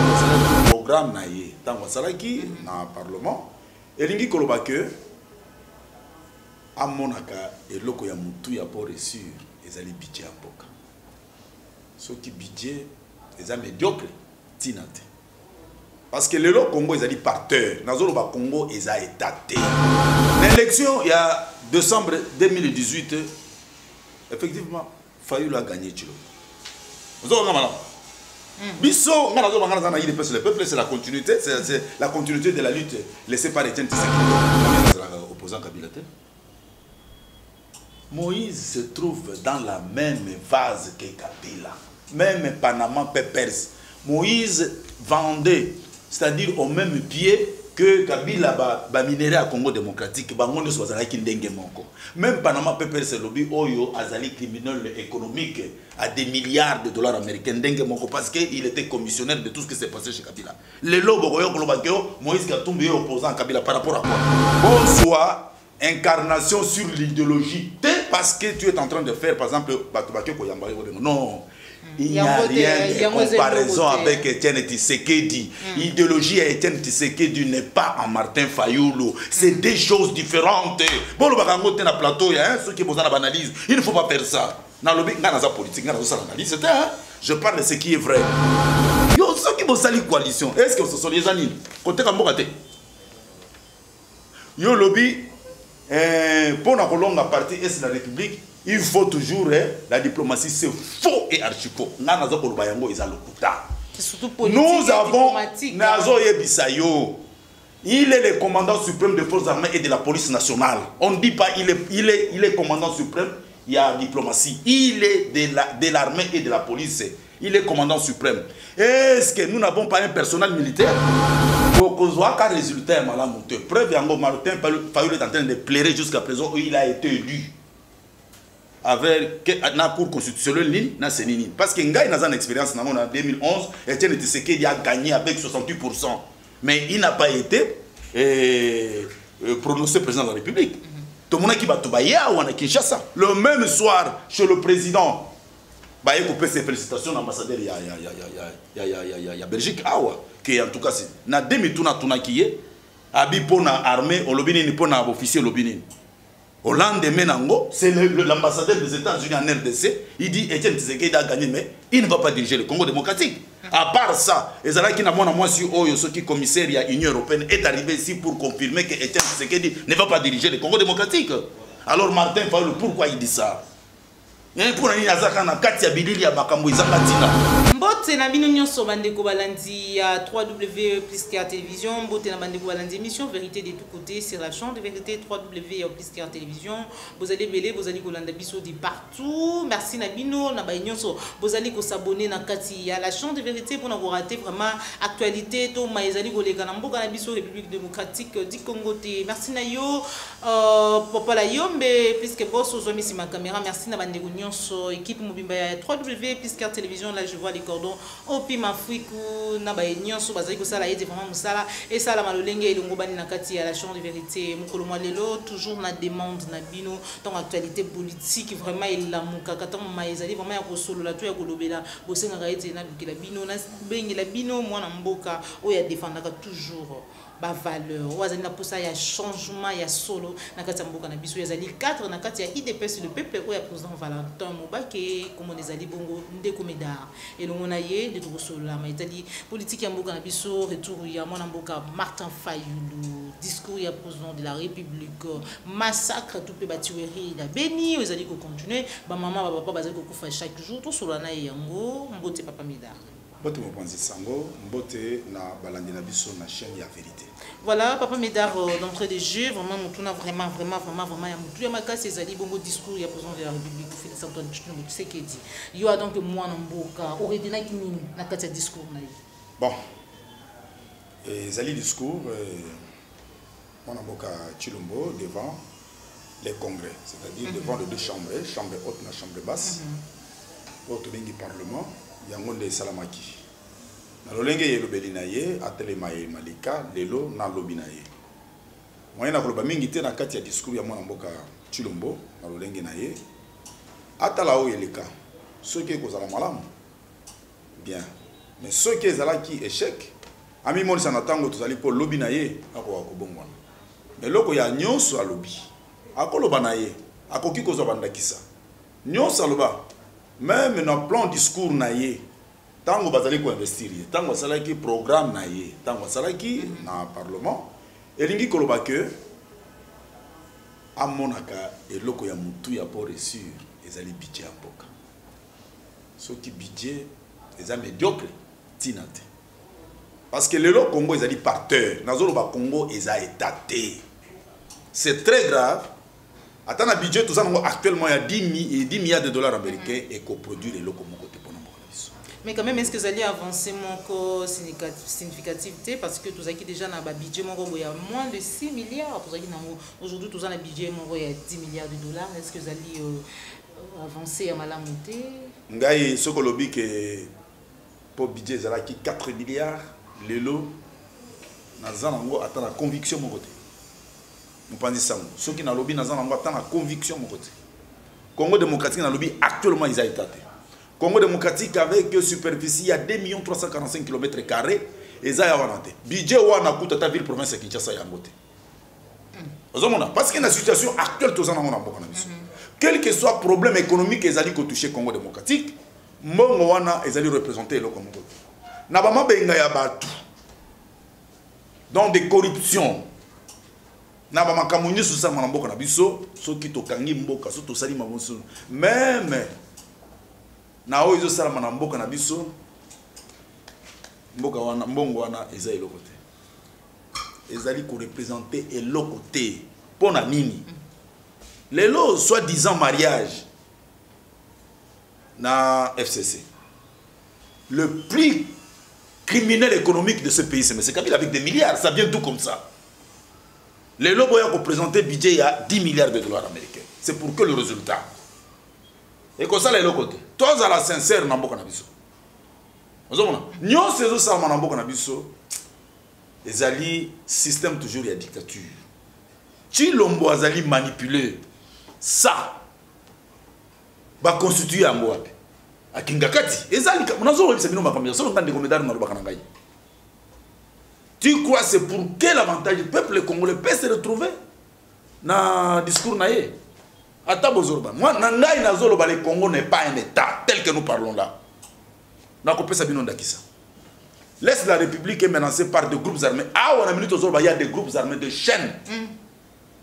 le programme naïe dans Wasalaki dans le Parlement et l'ingi koloba que à monaka et loko ya mutu ya pour reçu les ali budget à boka ce qui budget les a médiocre tinate parce que le Congo ils ali parteur nazolo ba Congo ils a étaté l'élection il y a décembre 2018 effectivement Fayulu a gagné Tchilo vous avez malade biso on a besoin d'en aller le peuple c'est la continuité de la lutte laissée par Etienne Tshisekedi opposant Kabila. Moïse se trouve dans la même vase que Kabila, même Panama Papers. Moïse vendait, c'est-à-dire au même pied que Kabila ba minéré à Congo démocratique, bangonde soit qui ndenge moko. Même Panama Papers c'est lobby oyo azali criminel économique à des milliards de dollars américains ndenge moko parce que il était commissionnaire de tout ce qui s'est passé chez Kabila. Le lobo oyo kolobakeo Moïse Katumbi opposant Kabila par rapport à quoi? Bonsoir. Incarnation sur l'idéologie parce que tu es en train de faire par exemple non il n'y a rien de comparaison avec Etienne Tshisekedi. L'idéologie à Etienne Tshisekedi n'est pas en Martin Fayulu, c'est des choses différentes. Bon le bakango na plateau il y a ceux qui besoin d'analyse, il ne faut pas faire ça dans le but dans la politique dans la analyse je parle de ce qui est vrai. Yo ceux qui vont salir coalition est-ce que ce sont les amis côté Kambokate yo lobby pour la longue partie est de la République, il faut toujours la diplomatie, c'est faux et archi faux. Nous avons Nazo Yebisayo. Il est le commandant suprême des forces armées et de la police nationale. On ne dit pas il est commandant suprême, il y a diplomatie. Il est de l'armée et de la police. Il est commandant suprême. Est-ce que nous n'avons pas un personnel militaire? Quel résultat est preuve Martin Fayulu est en train de pleurer jusqu'à présent où il a été élu avec la Cour constitutionnelle parce que Nga a une expérience en 2011 Etienne Tshisekedi a gagné avec 68%, mais il n'a pas été prononcé président de la République. Tout le monde qui va tout bailler à Kinshasa le même soir chez le président. Il y a ses félicitations à l'ambassadeur de Belgique. Que en tout cas, na demi tuna qui est abi pona armée au lobini pona officier lobini. Au lendemain c'est l'ambassadeur des États-Unis en RDC, il dit Etienne Tshisekedi a gagné mais il ne va pas diriger le Congo démocratique. À part ça, Ezalaki na moi sur Oyo ce qui commissaire à l'Union européenne est arrivé ici pour confirmer que Etienne Tshisekedi ne va pas diriger le Congo démocratique. Alors Martin Fayulu pourquoi il dit ça? Pour nini azaka na kati ya bilili ya makambo izanga tina mbote na bino nyonso bandeko balandi ya 3W plus télévision mbote na bandeko balandi émission vérité de tous côtés sur la chaîne de vérité 3W plus télévision vous allez belé vous allez kolanda biso de partout merci na bino na ba nyonso vous allez ko s'abonner na kati ya la chaîne de vérité pour na ko rater vraiment actualité to maizali koleka na mboka na biso République démocratique du Congo te merci na yo papa la yombe puisque boss ozomisi si ma caméra merci na bandeko équipe mobimba 3W plus télévision là je vois les cordons au pima friku na ba nyonso bazali ko sala yete vraiment musala et ça la malolenge elongo bani na kati ya la chaîne de vérité mukolo lelo toujours na demande na bino dans actualité politique vraiment il la mukaka tant maizali vraiment ya ko solo la to ya ko lobela bosenga ka yete na bikela bino na bengela bino mwana mboka o ya défendaka toujours ba valeur wazali na posa ya changement ya solo na kati ya mboka na biso yazali 4 na kati ya IDPS le peuple o ya président Valentin Mobake comme on ezali bongo ndeko medar elongo na ye de to solo la maitali politique ya mboka na biso retour ya mwana mboka Martin Fayulu discours ya président de la République massacre tout pe batuerie la Beni ezali ko continuer ba maman ba papa bazali ko kufa chaque jour to solo na yango mbote papa medar. Mbote mopanzi sango mbote na balandi na biso na chaîne ya vérité. Voilà papa Médard d'entrée de jeu vraiment mutuna vraiment ya mutu ya makasi ezali bongo discours ya président de la République Félix Antoine Tshisekedi yo a donc mwana mboka oredina kinini na kati ya discours na ye. Bon ezali discours mwana mboka Chilombo devant les congrès, c'est-à-dire devant les deux chambres, chambre haute et chambre basse. Autre bengi parlement yangonde salamaki na lolenge yelo belinaye atelema ye malika lelo na lobinaye moyen na koloba mingi te na kati ya discours ya mwana mboka Chilombo na lolenge na ye atala o yeleka ceux qui kozala malamu bien mais ceux qui sont là qui échec ami mon ça natango to zali pour lobby na ye ako akobongwana mais loko ya nyonso a lobby akoloba na ye akoki ko zobandakisa nyonso aloba même na plan discours na ye tango bazali ko investir ye tango salaki programme na ye tango salaki na parlement elingi koloba que amonaka eloko ya mutu ya pour réussir ezali budget ya mboka soki budget eza médiocre tinate parce que le Congo ezali parteur nazolo ba Congo eza étaté c'est très grave attends na budget tout ça actuellement il y a 10 milliards de dollars américains et coproduire le Congo côté pour nous. Mais quand même, est-ce que vous allez avancer mon significativité parce que tout ça qui déjà dans le budget, il y a moins de 6 milliards. Aujourd'hui, tout ça dans le budget, il y a 10 milliards de dollars. Est-ce que vous allez avancer à Malamonté? Ngai, ce que lobby que pour budget, il y a 4 milliards. Le lot, nous attend la conviction mon côté. Nous pensons ça. Ceux qui dans le lobby, nous attend la conviction mon côté. Congo démocratique dans le lobby actuellement ils ont été. Congo démocratique avec superficie il y a 2 345 km². Et ça y a un budget où on a coûté ta ville province de Kinshasa y a côté. Parce que la situation actuelle tous en a quel que soit problème économique ils allaient toucher Congo démocratique, mon wana ils allaient représenter le Congo. Na ba mabenga ya batu. Dans des corruptions. Na ba makamuni sous ça na mboka na biso, so ki to kangi mboka so to sali mabonso. Même na oyo sala na mboka na biso mboka wana mbongo wana eza eloko te ezali ko représenter eloko te pona nini lelo soi-disant mariage na FCC le plus criminel économique de ce pays c'est M. Kabila avec des milliards ça vient tout comme ça lelo boya ko présenter budget il y a 10 milliards de dollars américains c'est pour que le résultat et comme ça les côté tous à la sincère na mboka na biso ozomona nyonso ezo salama na mboka na biso ezali système toujours ya dictature Chilombo azali manipuler ça ba constituer yango wapi akingakati ezali nazo webisa bino makamia solo ngande komedar na lobaka na ngai tu crois c'est pour quel avantage le peuple congolais peut se retrouver na discours na ye Atabozorba. Moi, Nangai Nazoloba, le Congo n'est pas un État tel que nous parlons là. Laisse la République est menacée par des groupes armés. Ah, on a minute il y a des groupes armés de chaînes. Il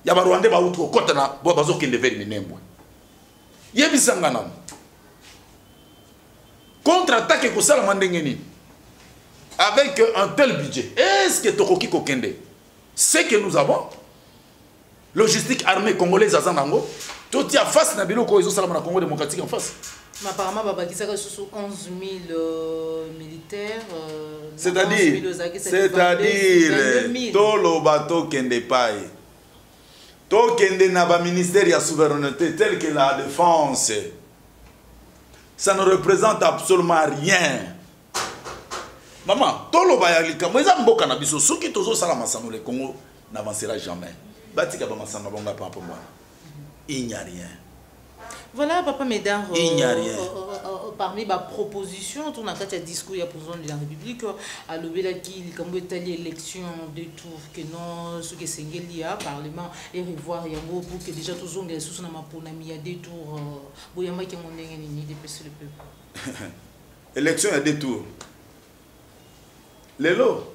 y a des Rwandais qui ont été en train de faire contre-attaque avec un tel budget. Est-ce que Tokoki Kokende, c'est que nous avons logistique armée congolaise à Zanango? Tout y a face na biloko ils ont salama na Congo démocratique en face. Mais apparemment baba qui ça sous 11 000 militaires c'est-à-dire tout le bateau kende pai. To kende na ba ministère ya souveraineté tel que la défense. Ça ne représente absolument rien. Maman, tout le bayalika moi za mboka na biso soki tozo salama sano le Congo n'avancera jamais. Batika ba masamba bonga pa moi. Il n'y a rien. Voilà, Papa Médard, il n'y a rien. Parmi ma proposition, on a fait un discours, il y a président de la République, à l'obéla qui, comme vous avez l'élection de tour, que non, ce que c'est lié Parlement, et revoir, il y a pour que déjà tous les gens sont dans il y a des tours, il y a des gens qui dépêchent le peuple. Élection, il y a des tours. Lélo,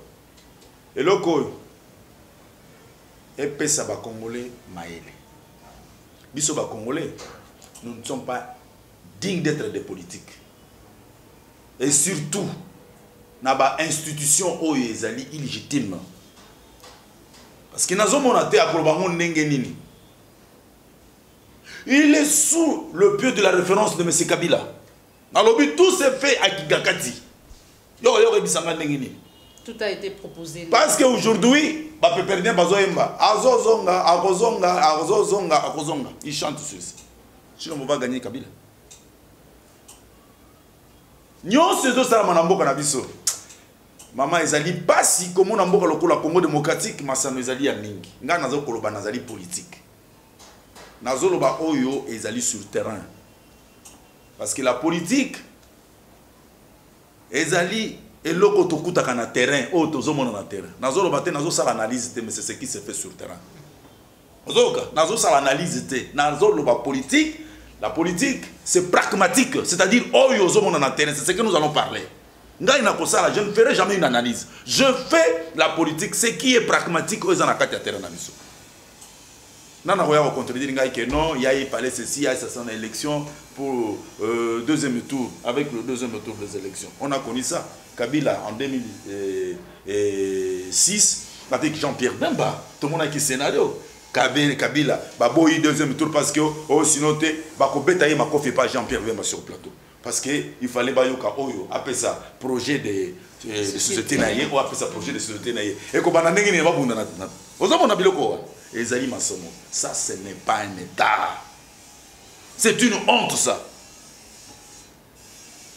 et puis ça va Congolais, Maëlé. Biso ba Congolais, nous ne sommes pas dignes d'être des politiques. Et surtout, na ba institution oyo ezali illégitime. Parce que nazo monate akolobango ndenge nini. Il est sous le pied de la référence de M. Kabila. Dans le but, tout s'est fait à Kigakati. Yo bisanga ndenge nini. Tout a été proposé. Parce qu'aujourd'hui, il chante sur ça. Sinon, on va gagner Kabila. Maman, ezali basi comme on a mboka lokola Congo démocratique, masano ezali ya mingi. Nga nazo koloba nazali politique. Nazo loba oyo ezali sur terrain. Parce que la politique ezali et l'autre tokutaka na terrain oh tozomona na terrain nazo bate nazo sala analyse mais c'est ce qui se fait sur terrain nazo sala analyse nazo loba politique. La politique c'est pragmatique, c'est-à-dire oh yozomona na terrain, c'est ce que nous allons parler. Ngai na kosala, je ne ferai jamais une analyse, je fais la politique, ce qui est pragmatique aux na kati ya terrain na biso. Nana roya va contredire ngai que non, il y a parlé ceci, il y a ça son élection pour deuxième tour, avec le deuxième tour des élections. On a connu ça. Kabila en 2006, avec Jean-Pierre Bemba, tout le monde a qui scénario. Kabila, baboyi deuxième tour parce que oh sinon te bako betaye mako fait pas Jean-Pierre Bemba sur le plateau. Parce que il fallait bayoka oyo après ça projet de société naïe ou après ça projet de société naïe. Et ko bana ndenge ne ba bunda na. Ozomona biloko wa. Ezali masomo. Ça ce n'est pas un état. C'est une honte ça.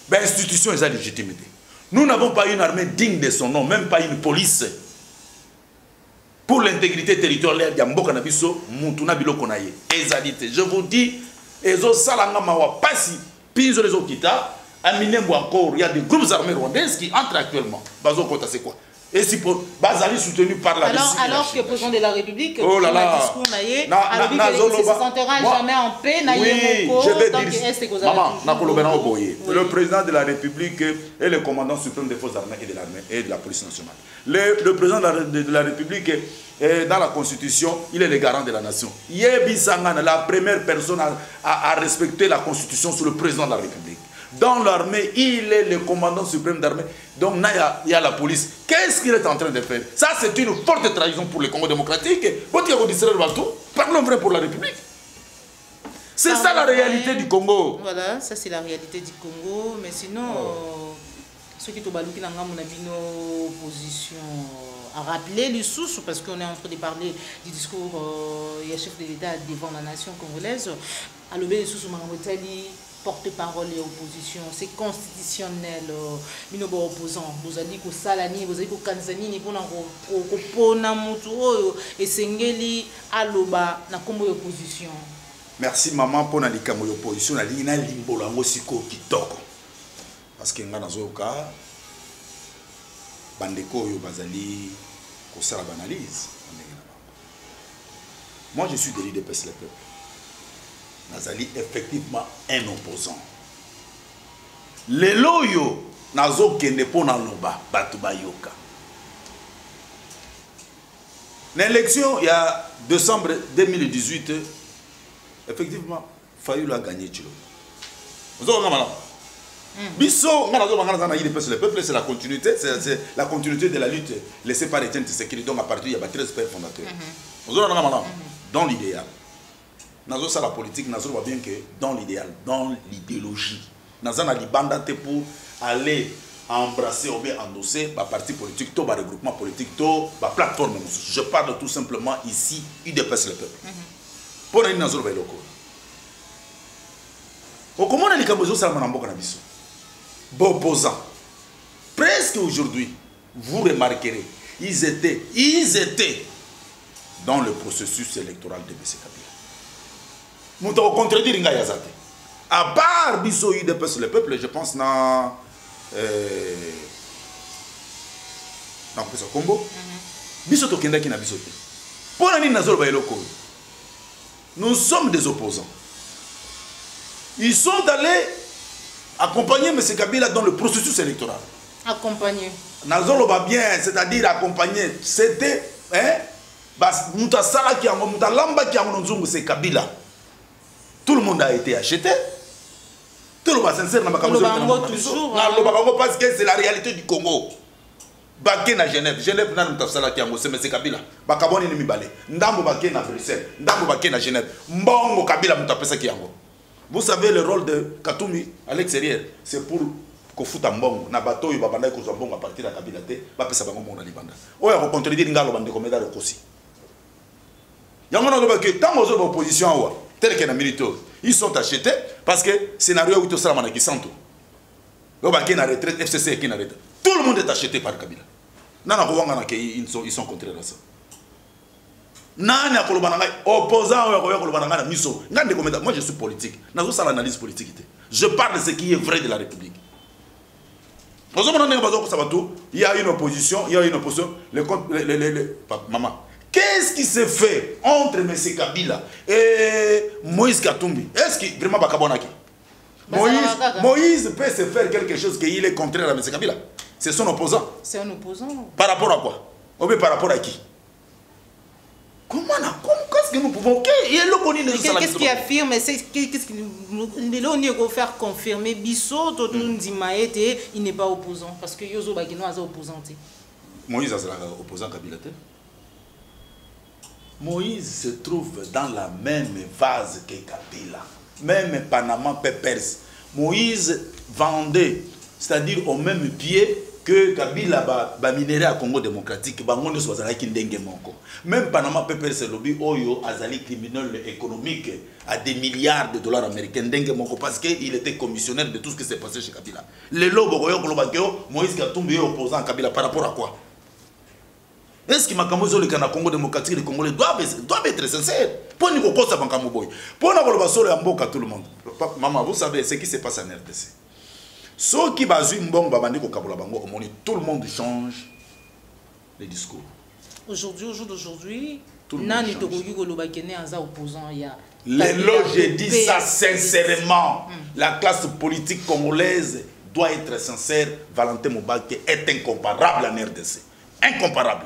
Ben institution est à légitimité. Nous n'avons pas une armée digne de son nom, même pas une police. Pour l'intégrité territoriale, je vous dis, Ezo Salanga Mawa Passi, Pinzo les Okita, à Minembo encore, il y a des groupes armés rwandais qui entrent actuellement. Bazo Kota, c'est quoi? Et si pour Bazali soutenu par la Russie. Alors que le président de la République, oh là là, discours naïe, alors qu'il ne se sentira jamais en paix, naïe oui, je vais dire, maman, le président de la République est le commandant suprême des forces armées et de l'armée et de la police nationale. Le président de la République est dans la Constitution, il est le garant de la nation. Yebi Sangana, la première personne à respecter la Constitution sur le président de la République. Dans l'armée, il est le commandant suprême d'armée. Donc, il y a la police. Qu'est-ce qu'il est en train de faire? Ça, c'est une forte trahison pour le Congo démocratique. Parlons vrai pour la République. C'est ça la réalité du Congo. Voilà, ça c'est la réalité du Congo. Mais sinon, ceux qui ont balouki dans nos position à rappeler les sources, parce qu'on est en train de parler du discours du chef de l'État devant la nation congolaise. À l'obé les sources, porte-parole et opposition, c'est constitutionnel. Minobo opposant, vous avez dit que Salani, vous avez dit que Kanzani, vous avez dit que Namutu, et Sengeli, Aloba, na kombo opposition. Merci maman pour la opposition, la ligne limbolango siko kitoko. Parce que ngana zoka, bandeko yo bazali, ko sala banalise. Moi je suis de l'IDPS le peuple. Nazali effectivement un opposant. Les loyo nazo kende pona loba batuba yoka. L'élection il y a décembre 2018 effectivement Fayulu a gagné Tchilo. Vous avez malade. Bisso nganazo bangana na IDPS le peuple c'est la continuité de la lutte laissée par Etienne Tshisekedi donc à partir il y a 13 pères fondateurs. Vous avez malade. Dans l'idéal. Nazo ça la politique, nazo va bien que dans l'idéal, dans l'idéologie. Nazo na libanda te pour aller embrasser ou bien endosser ba parti politique, to ba regroupement politique, to ba plateforme. Je parle tout simplement ici UDPS le peuple. Pour une nazo ba loko. Au comment on a les camozo ça na mboka na biso. Bon opposant. Presque aujourd'hui, vous remarquerez, ils étaient dans le processus électoral de M. Kabila. Nous devons contredire Nga Yazate. À part Bisso UDPS le peuple, je pense dans Combo. Bisso Tokenda qui n'a Bisso. Pour l'année Nazor Bailoko, nous sommes des opposants. Ils sont allés accompagner M. Kabila dans le processus électoral. Accompagner. Nazor va bien, c'est-à-dire accompagner. C'était Moutasala qui a Moutalamba qui a Monzungu, c'est Kabila. Tout le monde a été acheté. Tout le monde est sincère. Toujours. Parce que c'est la réalité du Congo. Baké na Genève. Genève n'a pas de qui a c'est M. Kabila. Bakaboni ni mibale. Ndambo baké na Bruxelles. Ndambo baké na Genève. Mbongo Kabila mutapesa qui a. Vous savez le rôle de Katoumi à l'extérieur. C'est pour qu'on foute un mbongo. Na bateau, il va banda qu'on soit bon à partir de la Kabila. Va pesa bango mon alibanda. Oya ko contredire ngalo bande komeda le kosi. Yangona do baké tant aux oppositions tel que les militaires, ils sont achetés parce que scénario où tout ça qui sont tout. Le baquet na retraite, FCC qui na retraite. Tout le monde est acheté par Kabila. Nana Rwanda ils sont contraires à ça. Nana Kolobananga opposant au Kolobananga miso. Moi je suis politique. Nazo ça l'analyse politique. Je parle de ce qui est vrai de la République. Il y a une opposition, il y a une opposition. Maman, qu'est-ce qui se fait entre M. Kabila et Moïse Katumbi? Est-ce qu'il vraiment Bakabonaki? Moïse peut se faire quelque chose qu'il est contraire à M. Kabila. C'est son opposant. C'est un opposant. Par rapport à quoi? Ou bien par rapport à qui? Qu'est-ce que nous pouvons... Qu'est-ce qui affirme? Qu'est-ce qui nous faire confirmer Bissot, il n'est pas opposant. Parce que Yozo Bagino est opposant. Moïse est opposant à Kabila. Moïse se trouve dans la même vase que Kabila. Même Panama Papers. Moïse vendait, c'est-à-dire au même pied que Kabila ba minéré à Congo démocratique, bangono soit qui ndenge monko. Même Panama Papers c'est lobby oyo azali criminel économique à des milliards de dollars américains ndenge monko parce qu'il était commissionnaire de tout ce qui s'est passé chez Kabila. Le lobo globakeo Moïse Katumbi est opposant à Kabila par rapport à quoi? Est-ce que Makamozo le Congo démocratique les Congolais doivent être sincères? Pour nous ça Makamoboy. Pour nous le solo amboka tout le monde. Maman, vous savez ce qui se passe en RDC. Ceux qui basent une bombe tout le monde change les discours. Aujourd'hui, au jour d'aujourd'hui, je dis ça sincèrement. La classe politique congolaise doit être sincère. Valentin Mobake est incomparable en RDC. Incomparable.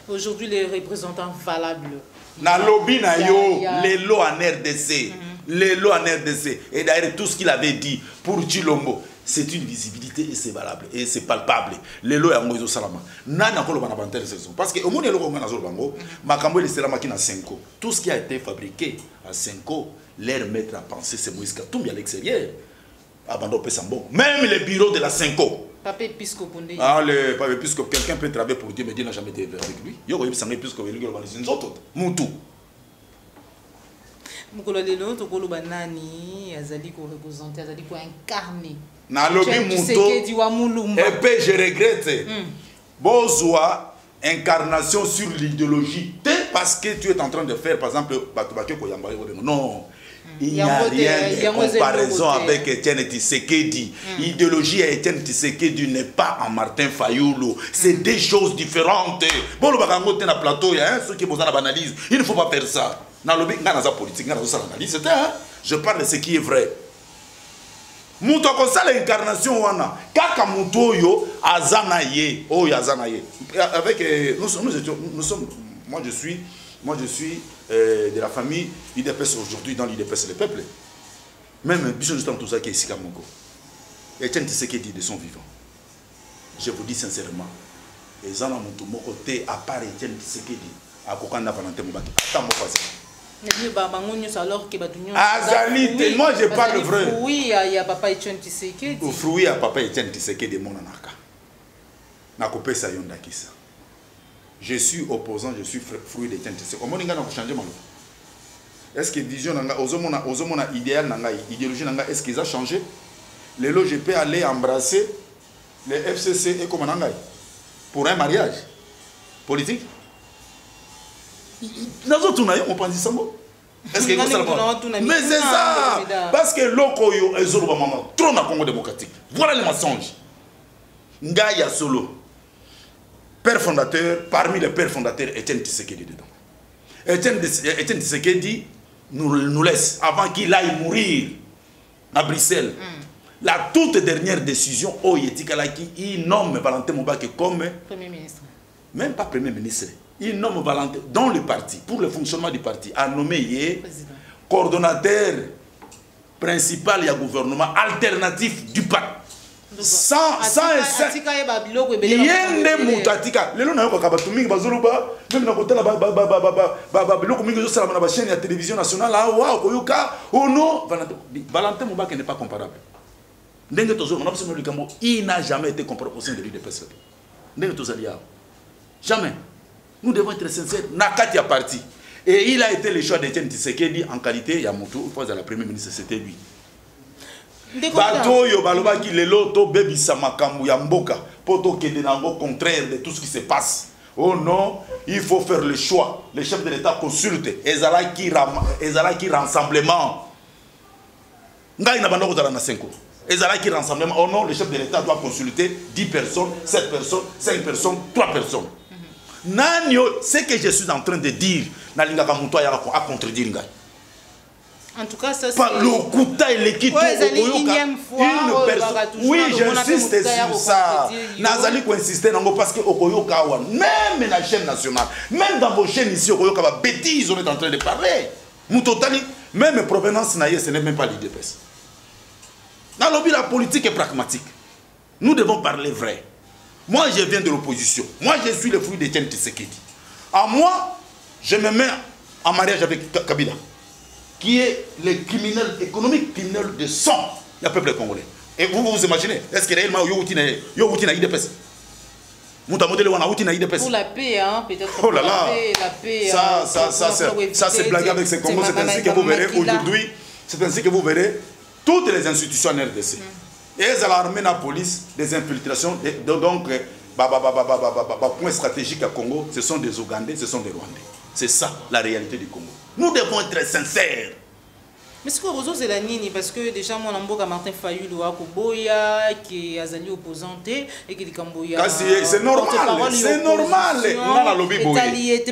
Aujourd'hui, les représentants valables. Na lobby na yo, les lois en RDC. Les lois en RDC. Et d'ailleurs, tout ce qu'il avait dit pour Chilombo, c'est une visibilité et c'est valable. Et c'est palpable. Les lois en Moïse Salama. Nana Kolo Banabantel saison. Parce que au monde, il y a le Bango, Makambo et Selama qui n'a 5 ans. Tout ce qui a été fabriqué à 5 ans, leur maître à penser, c'est Moïse Katumbi à l'extérieur. Abando Pessambo. Même les bureaux de la 5 ans. Papa épiscope. Ah, le papa épiscope, quelqu'un peut travailler pour Dieu, mais Dieu n'a jamais été avec lui. Il y a un épiscope, il y a une autre. Moutou. Mukolo lelo to kolo banani azali ko représenter azali ko incarner na lobi muto et puis je regrette bozwa incarnation sur l'idéologie parce que tu es en train de faire par exemple batubake ko yamba non il n'y a rien de comparaison avec Etienne Tshisekedi. L'idéologie d'Etienne Tshisekedi n'est pas en Martin Fayulu. C'est des choses différentes. Bon, le bagango ten na plateau, il y a ceux qui posent la analyse. Il ne faut pas faire ça. Dans le politique, je parle de ce qui est vrai. Muto kosa l'incarnation wana kaka muto yo azanaye oh yazanaye avec nous sommes moi je suis de la famille IDPS aujourd'hui dans l'IDPS le peuple même biso juste tout ça qui est ici Kamoko et Etienne Tshisekedi de son vivant je vous dis sincèrement et zana muto moko te à part Etienne Tshisekedi à kokanda Valentin Mobake ata mo passé Azali, moi je parle vrai. Oui, il y a papa Etienne Tshisekedi. Fruit à papa Etienne Tshisekedi mon anaka. Nakopé sa yonda kisa. Je suis opposant, je suis fruit d'Etienne Tshisekedi. Comment n'inga na changer mon. Est-ce que vision nanga ozomona idéal nanga idéologie nanga est-ce qu'ils a changé? Les lots je peux aller embrasser les FCC et comme nanga pour un mariage politique. On pense ça. Est-ce que mais c'est ça parce que l'Okoyo est trop dans le Congo démocratique. Voilà le mensonge. Ngaya Solo, père fondateur, parmi les pères fondateurs, Etienne Tshisekedi dedans. Etienne Tshisekedi nous laisse avant qu'il aille mourir à Bruxelles. La toute dernière décision, il nomme Valentin Mobake comme Premier ministre. Même pas Premier ministre. Il nomme Valentin dans le parti, pour le fonctionnement du parti, a nommé coordonnateur principal du gouvernement alternatif du parti. Sans télévision nationale, Valentin Mobake n'est pas comparable. Il n'a jamais été comparable au sein de l'UDPS. Jamais. Nous devons être sincères. Nakati a parti. Et il a été le choix d'Etienne Tshisekedi en qualité Yamoto, fois de la première ministre, c'était lui. Bato yo baloba ki lelo to bebi samakambu ya mboka poto kende nango contraire de tout ce qui se passe. Oh non, il faut faire le choix. Le chef de l'État consulte ezala qui rassemblement. Ngai na bando dans 5 ans. Et là qui rassemblement, oh non, le chef de l'État doit consulter 10 personnes, 7 personnes, 5 personnes, 3 personnes. Nanyo, ce que je suis en train de dire, Nalingaka Moutoua à contredire Ngai. En tout cas, ça c'est... Par le Kouta et l'équipe, oui, j'insiste sur ça. Nazali ko insister parce que Okoyoka, même la chaîne nationale, même dans vos chaînes ici, Okoyoka, bêtises, on est en train de parler. Moutotali, même provenance naïe, ce n'est même pas l'IDPS. Dans le but, la politique est pragmatique. Nous devons parler vrai. Moi, je viens de l'opposition. Moi, je suis le fruit de Tiens Tshisekedi. À moi, je me mets en mariage avec Kabila, qui est le criminel économique, criminel de sang du peuple congolais. Et vous vous imaginez, est-ce que réellement Yowuti na IDPS? Pour la paix, hein, peut-être. Oh là là, la paix, ça c'est blagué avec ces Congos. C'est ainsi que vous verrez aujourd'hui, c'est ainsi que vous verrez toutes les institutions en RDC. Et l'armée, la police, des infiltrations, donc, point stratégique à Congo, ce sont des Ougandais, ce sont des Rwandais. C'est ça la réalité du Congo. Nous devons être sincères. Mais ce que Rozo c'est la nini parce que déjà mon amboka Martin Fayulu a Koboya qui est azali opposante et qui dit Kamboya. C'est normal, c'est normal. Nana lobby boy.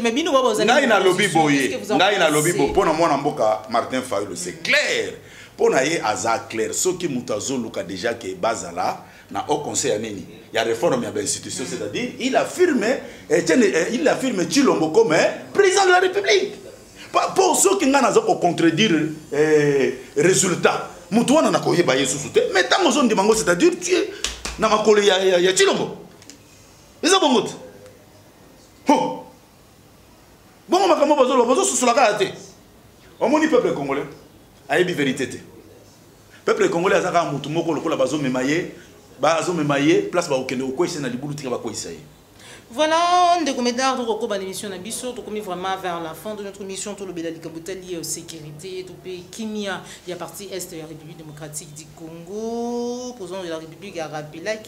Mais bino baba azali. Nana lobby boy. Nana lobby boy. Pour mon amboka Martin Fayulu c'est clair. Pour naie aza clair. Ce qui mutazo luka déjà qui est bazala na au conseil aneni. Il y a réforme il y a institution c'est-à-dire il affirme Chilombo comme président de la République. Pour ceux qui ont contredire résultat, Moutouana n'a pas eu de mais tant que vous c'est-à-dire tu es dans ma collègue, il y a Chilombo. Mais ça, bon, bon, bon, sur la carte. Au moins, le peuple congolais a une vérité. Le peuple congolais a un moutoumoko, le bazo memaye, place baokene, au quoi c'est na libulu tika bako isaïe. Voilà, on décommandeur de recours à l'émission Nabiso, tout comme vraiment vers la fin de notre mission, tout le Bélali Kabutali, sécurité, tout pays Kimia, il y a partie Est de la République démocratique du Congo, président de la République a rappelé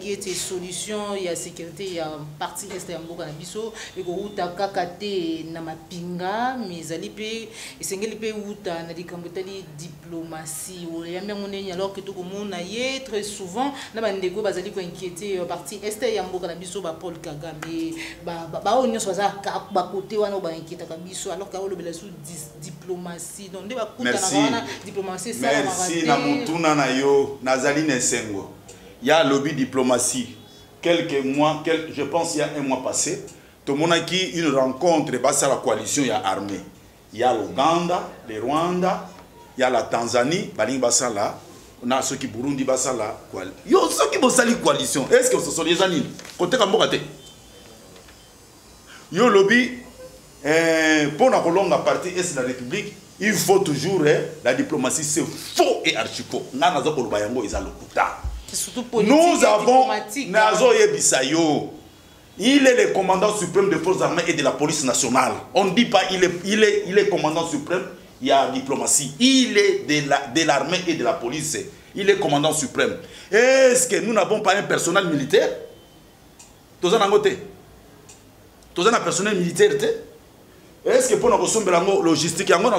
qui était solution, il y a sécurité, il y a partie Est de Mboka Nabiso, et que Outa Kakate Namapinga, mais Alipe, et Sengelipe Outa, Nadi Kambutali, diplomatie, alors que tout le monde a très souvent, Namandego Bazali ko inquiété, partie Est de Mboka Nabiso, Paul Kagame, on est côté wana ba inquiéta kabiso alors que le sous diplomatie donc de ba kuta diplomatie ça merci na mutuna na yo nazali nesengo il y a lobby diplomatie quelques mois je pense il y a un mois passé tout le monde a qui une rencontre basa la coalition il y a armée il y a l'Ouganda le Rwanda il y a la Tanzanie baling basa là on a ceux qui Burundi basala quoi yo ceux qui bosali coalition est-ce que ce sont les anines côté kamboka te yo lobby pour la longue partie est la République il faut toujours la diplomatie c'est faux et archi faux na nazo ko bayango ezalo kuta nous avons nazo yebisayo il est le commandant suprême des forces armées et de la police nationale on ne dit pas il est commandant suprême. Il y a diplomatie. Il est de l'armée et de la police. Il est commandant suprême. Est-ce que nous n'avons pas un personnel militaire? Tous en côté. Tous en personnel militaire. Est-ce que pour nous ressombrer logistique, il y a doute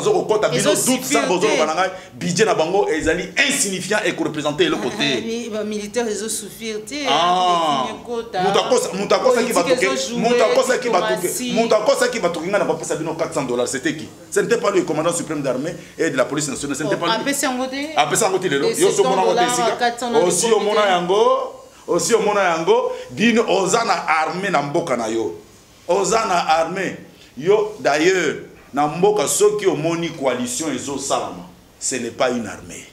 sans besoin budget na bango et ali insignifiant et représenter le côté. Les militaires ils ont souffert. Mutakosa qui va tourner na papa sabino $400. C'était qui? Ce n'était pas le commandant suprême d'armée et de la police nationale, ce n'était pas lui. Apesa ngote. Apesa ngote lelo. Yo so mona ngote sika. Aussi au mona yango dine ozana armée na mboka na yo. Ozana armée. Yo, d'ailleurs, dans Mboka, ceux qui ont moni coalition et zo salama, ce n'est pas une armée.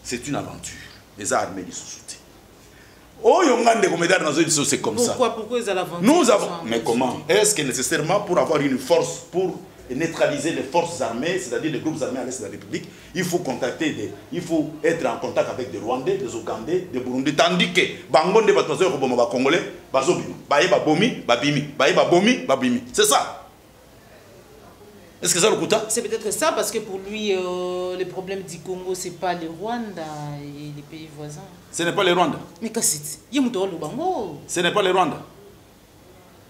C'est une aventure. Les armées du sous-soutien. Oh, c'est comme ça. Pourquoi ils ont l'aventure? Nous avons. Mais comment? Est-ce que nécessairement pour avoir une force, pour neutraliser les forces armées, c'est-à-dire les groupes armés à l'Est de la République, il faut il faut être en contact avec des Rwandais, des Ougandais, des Burundais, tandis que Bangonde va Congolais, c'est ça. Est-ce que ça le coûte? C'est peut-être ça, parce que pour lui, le problème du Congo, c'est pas le Rwanda et les pays voisins. Ce n'est pas le Rwanda. Mais qu'est-ce que c'est? Ce n'est pas le Rwanda.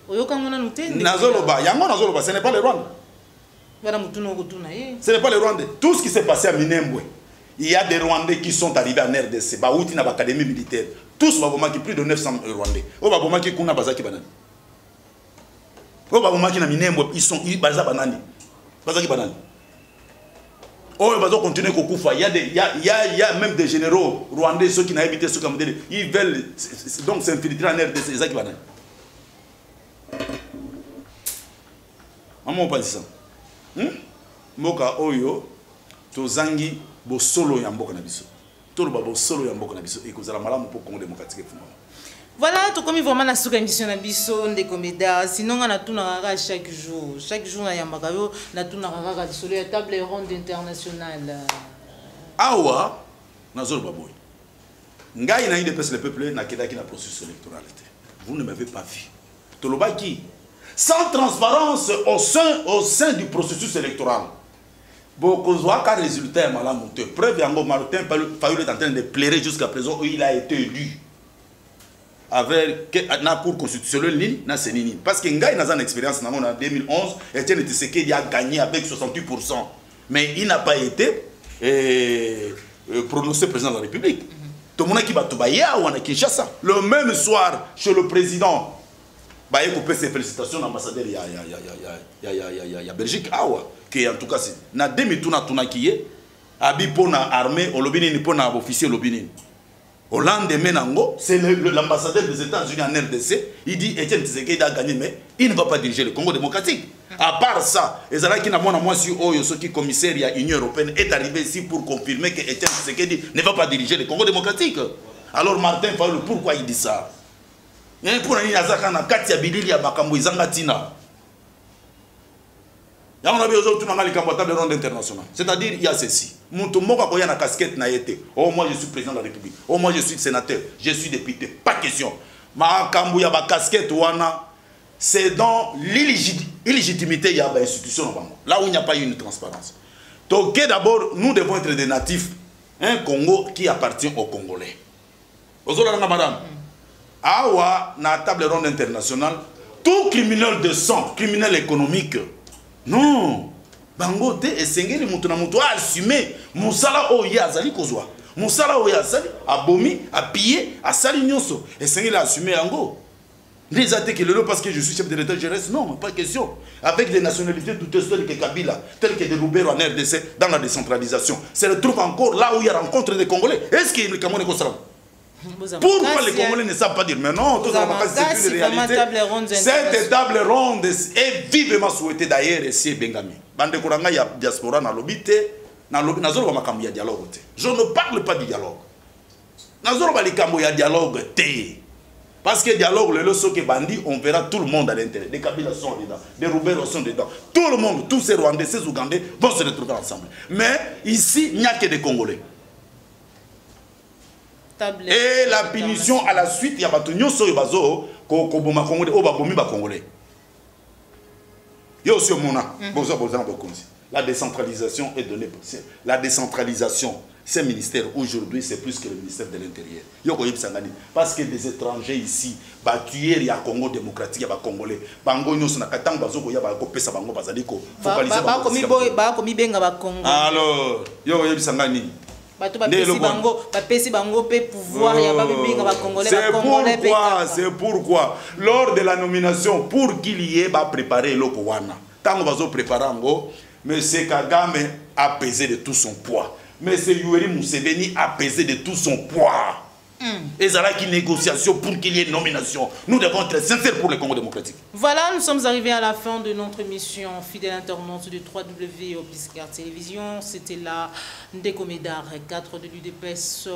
Ce n'est pas le Rwanda. Ce n'est pas le Rwanda. Tout ce qui s'est passé à Minembwe, il y a des Rwandais qui sont arrivés en RDC, Baouti na l'académie militaire. Tous qui plus de 900 Rwandais. Obama qui kuna bazaki banani. Obama qui na minembo ils sont baza banani. Bazaki banani. Oh, ils vont continuer à couper. Il y a même des généraux rwandais ceux qui n'ont habité ceux comme ils veulent donc s'infiltrer en RDC. C'est ça qui va naître. Comment on parle de ça? Moka oyo tozangi bo solo ya mboka na biso. Tolo ba bo solo ya mboka na biso et kozala malamu pour Congo démocratique fondamentalement. Voilà, tout comme vraiment la souka émission na biso de comédia, sinon on a tout na chaque jour na yambakayo na tout na rara sur la table ronde internationale. Awa nazolo baboy. Ngai na idepes le peuple na kedaki na processus électoral. Vous ne m'avez pas vu. Tolobaki sans transparence au sein du processus électoral. Beaucoup de résultats malamu. Preuve yango Martin Fayulu est en train de pleurer jusqu'à présent où il a été élu. Avec la Cour constitutionnelle, parce que Ngaï n'a pas d'expérience en 2011, Etienne Tshisekedi a gagné avec 68%. Mais il n'a pas été prononcé président de la République. Tout le monde qui va tout bailler à Kinshasa. Le même soir, chez le président, il a coupé ses félicitations à l'ambassadeur de Belgique. Qui en tout cas, c'est na demi-touna qui est, abi pona armée, au lobby, pona officier lobby. Au lendemain, c'est l'ambassadeur des États-Unis en RDC. Il dit Etienne Tshisekedi a gagné, mais il ne va pas diriger le Congo démocratique. À part ça, Ezalaki n'a pas moi sur qui commissaire de l'Union européenne est arrivé ici pour confirmer que Etienne Tshisekedi ne va pas diriger le Congo démocratique. Alors Martin Fayulu, pourquoi il dit ça? Pour un Yazaka na Katia Bilili à Makambo Izangatina. Il y a un table ronde internationale. C'est-à-dire, il y a ceci. Moi, je suis président de la République. Oh, moi, je suis sénateur. Je suis député. Pas question. Ma casquette, c'est dans l'illégitimité il y a l'institution. Là où il n'y a pas eu une transparence. Donc, d'abord, nous devons être des natifs. Un Congo qui appartient aux Congolais. Madame. Awa, na table ronde internationale, tout criminel de sang, criminel économique, non, bango te esengeli mutu na mutu a assumé musala oyo azali kozwa musala oyo azali abomi a pillé a sali nyonso esengeli assumé yango les attaques le parce que je suis chef de l'État je reste non pas question avec des nationalités douteuses telles que Kabila telles que des Lubero en RDC dans la décentralisation c'est le trouve encore là où il y a rencontre des Congolais est-ce qu'il y a Cameroun Kosala? Pourquoi les Congolais ne savent pas dire mais non, c'est une réalité. Cette table ronde est vivement souhaitée d'ailleurs ici Bengami. Bande Kuranga, il y a diaspora dans l'obité, dans l'obité, il y a dialogue. Je ne parle pas du dialogue. Dans l'obité, il y a dialogue. Parce que dialogue, le leçon que bandit, on verra tout le monde à l'intérieur. Des Kabila sont dedans, des Roubaix sont dedans. Tout le monde, tous ces Rwandais, ces Ougandais vont se retrouver ensemble. Mais ici, il n'y a que des Congolais. Et la punition à la suite, il y a des gens qui sont Congolais. La décentralisation est donnée. La décentralisation, ces ministères aujourd'hui, c'est plus que le ministère de l'Intérieur. Parce que des étrangers ici, tuer il y a Congo démocratique, il y a Congolais. Alors, c'est pourquoi lors de la nomination pour qu'il y ait préparé le Kouana tant qu'on va préparer M. Kagame a pesé de tout son poids, M. Yoweri Museveni a pesé de tout son poids. Et ça là qui négociation pour qu'il y ait une nomination. Nous devons être sincères pour le Congo démocratique. Voilà, nous sommes arrivés à la fin de notre émission fidèle internaute de 3W Obiscar Télévision. C'était là Ndekomedar 4 de l'UDPS.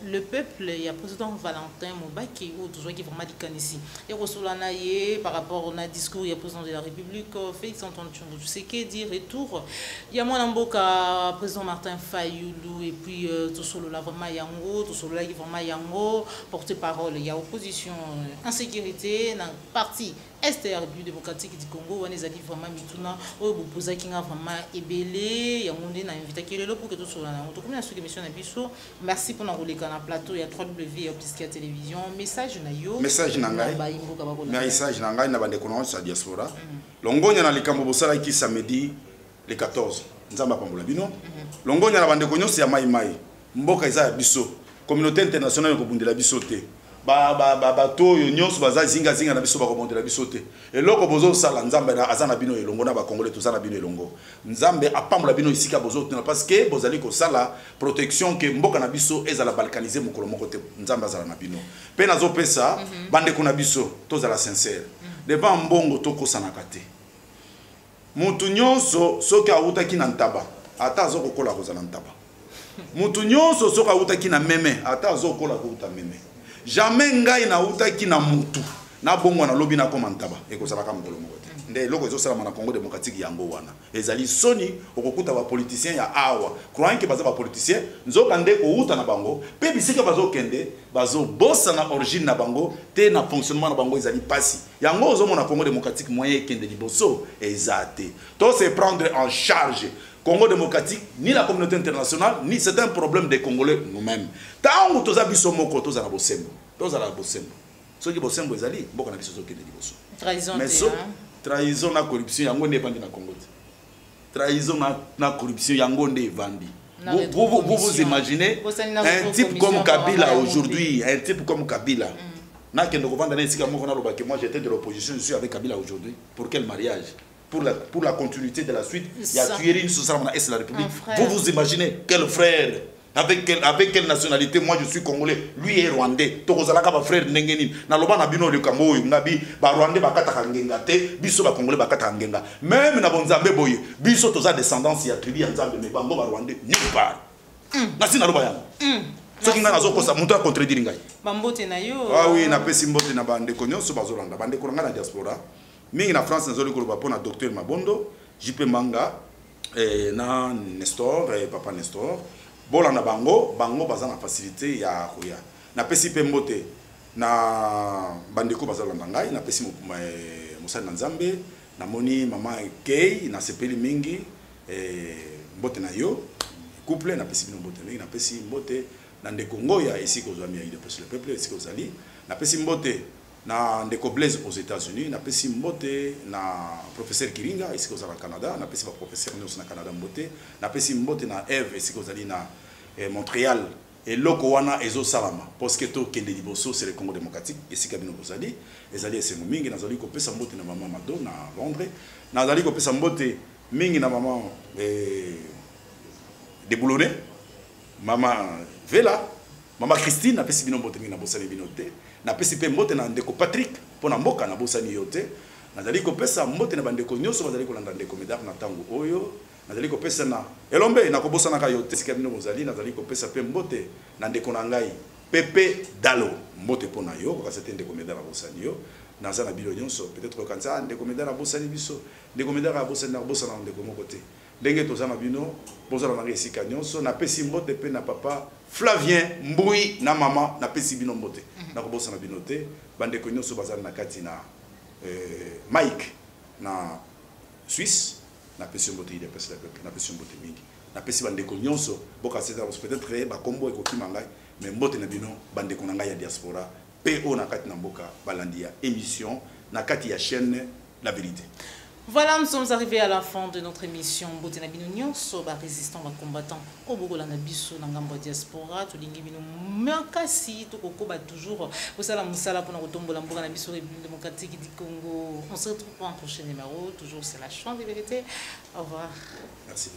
Le peuple, il y a président Valentin Mobaki ou toujours qui vraiment dit ici. Et Rosolanaye par rapport au discours, il y a président de la République Félix Antoine Tshisekedi retour. Il y a mon amboka président Martin Fayulu et puis tout solo là vraiment yango, tout solo là qui vraiment yango. Porte-parole, il y a opposition, insécurité, dans le parti STR du démocratique du Congo, on est allé vraiment mituna, on a qui a vraiment ébélé, il y a invité qui est là pour que tout soit là. On termine cette émission à merci pour nous rouler dans le plateau, il y a 3W Obiscar Télévision, message na yo. Message nangai. Message nangai na bande connaissance à diaspora. Longonya na likambo bosala qui samedi le 14. Nzamba pambola bino. Longonya na bande connaissance ya mai mai. mboka eza ya biso communauté internationale ekobundela biso te bato oyo nyonso baza zingazinga na biso bakobondela biso te eloko bozosala nzambe aza na bino elongo na bakongole toza na bino elongo nzambe apambola bino esika bozotuna parce que bozali kosala protection ke mboka na biso ezala balkanize mokolo moko te nzambe azala na bino mpe nazopesa bandeko na biso tozala sincere devant mbongo tokosanaka te mutu nyonso soki awutaki na ntaba ata azokokola kozala ntaba mutu nyonso soki awutaki na meme ata azokola kouta meme jamais ngai na utaki na mutu na bongo na lobi na koma ntaba ekozalaka mokolo moko te nde eloko ezosalama na Congo démocratique yango wana ezali soni okokuta bapoliticien ya awa croyant ke baza bapoliticien nzoka nde kouta na bango mpe bisika bazokende bazobosa na origine na bango te na fonctionnement na bango ezali pasi yango ozomona Congo démocratique moyen ekende liboso eza te to se prendre en charge Congo démocratique, ni la communauté internationale, ni c'est un problème des Congolais nous-mêmes. Tant que toza biso moko toza na bosembo, toza na bosembo. Ce qui bosembo ezali, boka na biso zo kende liboso. Trahison. Mais so trahison na corruption yango ne bandi na Congo. Trahison na corruption yango ne vandi. Vous imaginez un type comme Kabila aujourd'hui, un type comme Kabila. Na kende ko vanda na esika moko na loba que moi j'étais de l'opposition, je suis avec Kabila aujourd'hui. Pour quel mariage? Pour la continuité de la suite, il y a tué une société de la République. Vous imaginez quel frère, avec quelle nationalité? Moi je suis congolais, lui est rwandais. Tokozalaka ba frère ndengeni. Na loba na bino le kambo ngabi ba rwandais bakata kangenga te, biso ba congolais bakata kangenga. Même na bonzambe boye, biso toza descendance ya tribu ya nzambe mais bango ba rwandais nulle part. Na sina loba yango. Ce qui nga nazo kosa muto a contredire ngai. Bambote na yo. Ah oui, na pesi mbote na bande konyoso bazolanda, bande kolanga na diaspora. Mingi na France nazoli koloba pona docteur Mabondo, JP Manga, na Nestor, papa Nestor. Bola na bango baza na facilité ya koya. Na pesi pe mbote na bandeko bazolanda ngai, na pesi Moussa Nzambe, na moni mama Kei, na sepeli mingi, mbote na yo, couple na pesi bino mbote mingi, na pesi mbote na ndeko ngoya ici kozami ya le peuple ici kozali, na pesi mbote na ndeko Blaise aux États-Unis, na pesi mbote na professeur Kiringa ici au Canada, na pesi ba professeur nyonso na Canada mbote, na pesi mbote na Eve ici kozali na Montréal et loko wana ezo salama parce que to kende liboso c'est le Congo démocratique ici kabino kozali ezali esengo mingi nazali ko pesa mbote na mama Mado na Londres, nazali ko pesa mbote mingi na mama de Boulonnais, mama Vela, mama Christine na pesi bino mbote mingi na bosani bino te. Na pesi pe mbote na ndeko Patrick pona mboka na bosani yote nazali ko pesa mbote na bandeko nyonso bazali ko landa ndeko Medar na tango oyo nazali ko pesa na elombe na ko bosana ka yote sika bino bozali nazali ko pesa pe mbote na ndeko na ngai Pepe Dalo mbote pona yo ko kasete ndeko Medar na bosani yo naza na bilo nyonso peut-être kanza ndeko Medar na bosani biso ndeko Medar na bosana ndeko moko te ndenge toza na bino bozala na esika nyonso na pesi mbote pe na papa Flavien Mbui na mama na pesi bino mbote na kobosa na bino te bandeko nyonso bazali na kati na Mike na Suisse na pesi mbote ile pesi na pesi mbote mingi na pesi bandeko nyonso boka c'est peut-être ba kombo ekokima ngai mais mbote na bino bandeko na ngai ya diaspora pe o na kati na mboka balandi ya émission na kati ya chaîne La Vérité. Voilà, nous sommes arrivés à la fin de notre émission. Botena bino nyonso ba résistant ba combattant au bokola na biso na ngambo diaspora to lingi bino makasi to kokoba toujours osala musala pona kotombola mboka na biso République démocratique du Congo. On se retrouve pour un prochain numéro, toujours c'est la chance de vérité. Au revoir. Merci.